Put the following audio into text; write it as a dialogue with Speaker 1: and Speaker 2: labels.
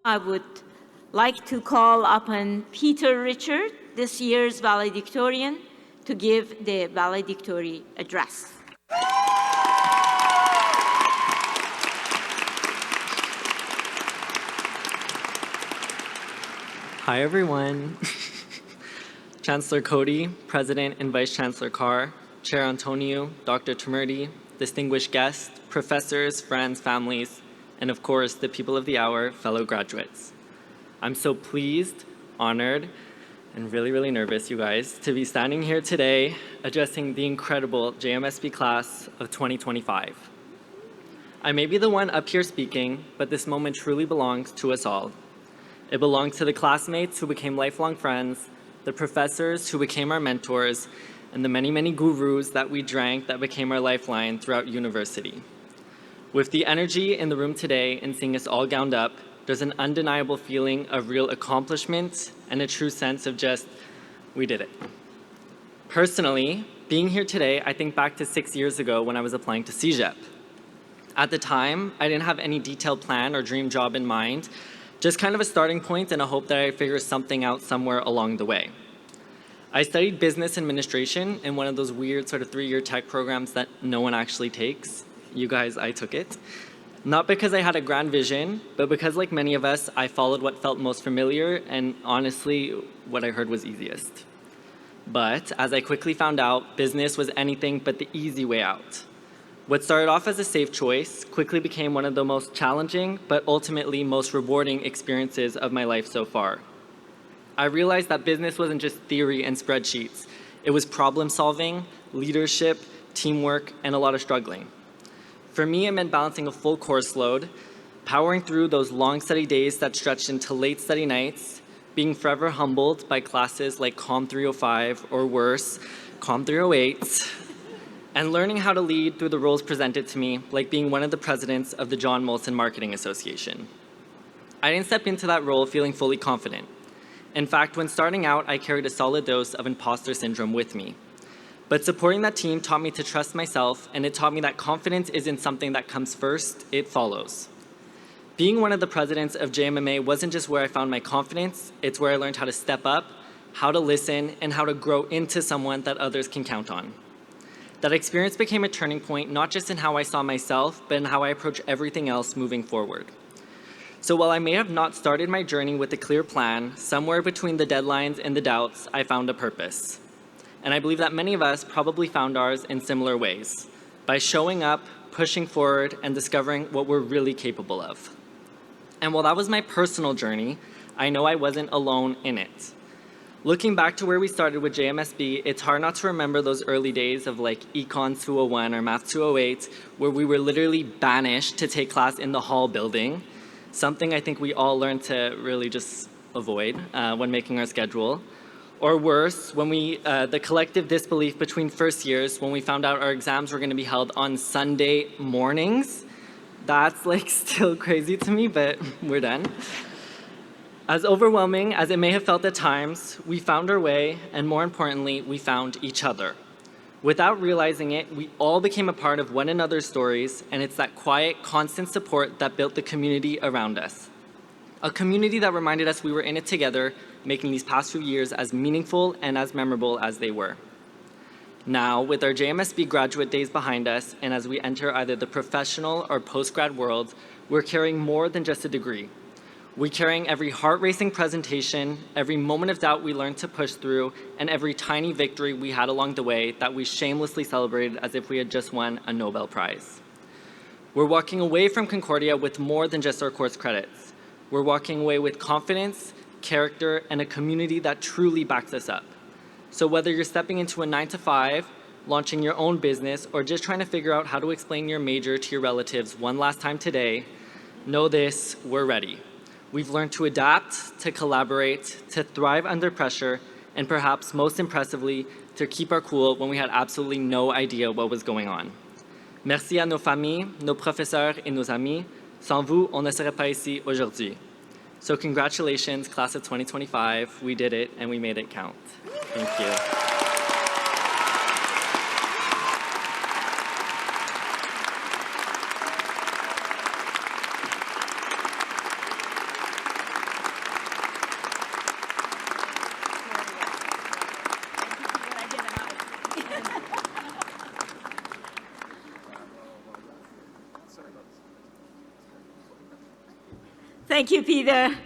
Speaker 1: I would like to call upon Peter Richard, this year's valedictorian, to give the valedictory address.
Speaker 2: Hi, everyone. Chancellor Cody, President and Vice Chancellor Carr, Chair Antonio, Dr. Tamurti, distinguished guests, professors, friends, families, and of course, the people of the hour, fellow graduates. I'm so pleased, honored, and really, really nervous, you guys, to be standing here today addressing the incredible JMSB class of 2025. I may be the one up here speaking, but this moment truly belongs to us all. It belongs to the classmates who became lifelong friends, the professors who became our mentors, and the many, many gurus that we drank that became our lifeline throughout university. With the energy in the room today and seeing us all gowned up, there's an undeniable feeling of real accomplishment and a true sense of just, we did it. Personally, being here today, I think back to 6 years ago when I was applying to CEGEP. At the time, I didn't have any detailed plan or dream job in mind, just kind of a starting point and a hope that I'd figure something out somewhere along the way. I studied business administration in one of those weird sort of 3-year tech programs that no one actually takes. You guys, I took it. Not because I had a grand vision, but because like many of us, I followed what felt most familiar and honestly, what I heard was easiest. But as I quickly found out, business was anything but the easy way out. What started off as a safe choice quickly became one of the most challenging, but ultimately most rewarding experiences of my life so far. I realized that business wasn't just theory and spreadsheets. It was problem solving, leadership, teamwork, and a lot of struggling. For me, it meant balancing a full course load, powering through those long study days that stretched into late study nights, being forever humbled by classes like Com 305 or worse, Com 308, and learning how to lead through the roles presented to me, like being one of the presidents of the John Molson Marketing Association. I didn't step into that role feeling fully confident. In fact, when starting out, I carried a solid dose of imposter syndrome with me. But supporting that team taught me to trust myself, and it taught me that confidence isn't something that comes first, it follows. Being one of the presidents of JMMA wasn't just where I found my confidence, it's where I learned how to step up, how to listen, and how to grow into someone that others can count on. That experience became a turning point, not just in how I saw myself, but in how I approach everything else moving forward. So while I may have not started my journey with a clear plan, somewhere between the deadlines and the doubts, I found a purpose. And I believe that many of us probably found ours in similar ways, by showing up, pushing forward, and discovering what we're really capable of. And while that was my personal journey, I know I wasn't alone in it. Looking back to where we started with JMSB, it's hard not to remember those early days of like Econ 201 or Math 208, where we were literally banished to take class in the hall building, something I think we all learned to really just avoid when making our schedule. Or worse, when the collective disbelief between first years when we found out our exams were going to be held on Sunday mornings. That's like still crazy to me, but we're done. As overwhelming as it may have felt at times, we found our way, and more importantly, we found each other. Without realizing it, we all became a part of one another's stories, and it's that quiet, constant support that built the community around us. A community that reminded us we were in it together, making these past few years as meaningful and as memorable as they were. Now, with our JMSB graduate days behind us, and as we enter either the professional or post-grad world, we're carrying more than just a degree. We're carrying every heart-racing presentation, every moment of doubt we learned to push through, and every tiny victory we had along the way that we shamelessly celebrated as if we had just won a Nobel Prize. We're walking away from Concordia with more than just our course credits. We're walking away with confidence, character, and a community that truly backs us up. So whether you're stepping into a 9-to-5, launching your own business, or just trying to figure out how to explain your major to your relatives one last time today, know this, we're ready. We've learned to adapt, to collaborate, to thrive under pressure, and perhaps most impressively, to keep our cool when we had absolutely no idea what was going on. Merci à nos familles, nos professeurs et nos amis. Sans vous, on ne serait pas ici aujourd'hui. So congratulations, class of 2025. We did it, and we made it count. Thank you.
Speaker 1: Thank you, Peter.